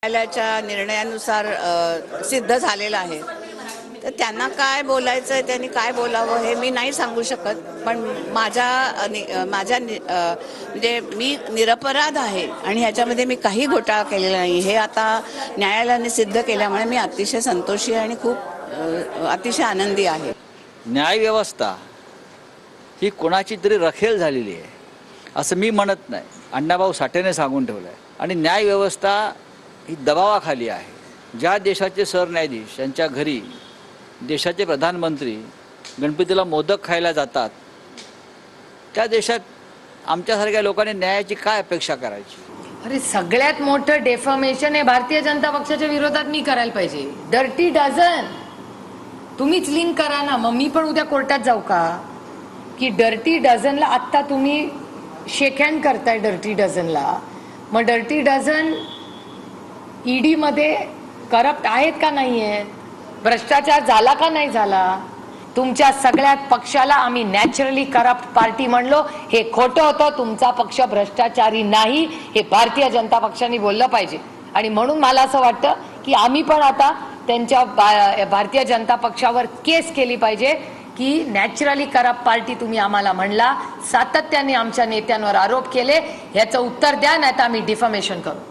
न्यायालयाच्या निर्णयानुसार सिद्ध झालेलं आहे. तर त्यांना काय बोलायचं आहे, त्यांनी काय बोलावं हे मी नाही सांगू शकत. पण म्हणजे मी निरपराध आहे आणि ह्याच्यामध्ये मी काही घोटाळा केलेला नाही हे आता न्यायालयाने सिद्ध केल्यामुळे मी अतिशय संतोषी आहे आणि खूप अतिशय आनंदी आहे. न्यायव्यवस्था ही कोणाची तरी रखेल झालेली आहे असं मी म्हणत नाही. अण्णाभाऊ साठेने सांगून ठेवलं आहे. आणि न्यायव्यवस्था ही दबावाखाली आहे. ज्या देशाचे सरन्यायाधीश यांच्या घरी देशाचे प्रधानमंत्री गणपतीला मोदक खायला जातात, त्या देशात आमच्यासारख्या लोकांनी न्यायाची काय अपेक्षा करायची? अरे सगळ्यात मोठं डेफॉर्मेशन हे भारतीय जनता पक्षाच्या विरोधात मी करायला पाहिजे. डर्टी डझन तुम्हीच लिंक करा ना. मग मी पण उद्या कोर्टात जाऊ का की डर्टी डझनला आत्ता तुम्ही शेक हँड करताय डर्टी डझनला. मग डर्टी डझन ईडी मध्ये करप्ट आहेत का नाही आहेत, भ्रष्टाचार झाला का नाही झाला. तुमच्या सगळ्यात पक्षाला आम्ही नॅचरली करप्ट पार्टी म्हणलो, हे खोटं होतं. तुमचा पक्ष भ्रष्टाचारी नाही हे भारतीय जनता पक्षाने बोललं पाहिजे. आणि म्हणून मला असं वाटतं की आम्ही पण आता त्यांच्या भारतीय जनता पक्षावर केस केली पाहिजे की नॅचरली करप्ट पार्टी तुम्ही आम्हाला म्हणला, सातत्याने आमच्या नेत्यांवर आरोप केले, याचं उत्तर द्या, नाही तर आम्ही डिफॉर्मेशन करू.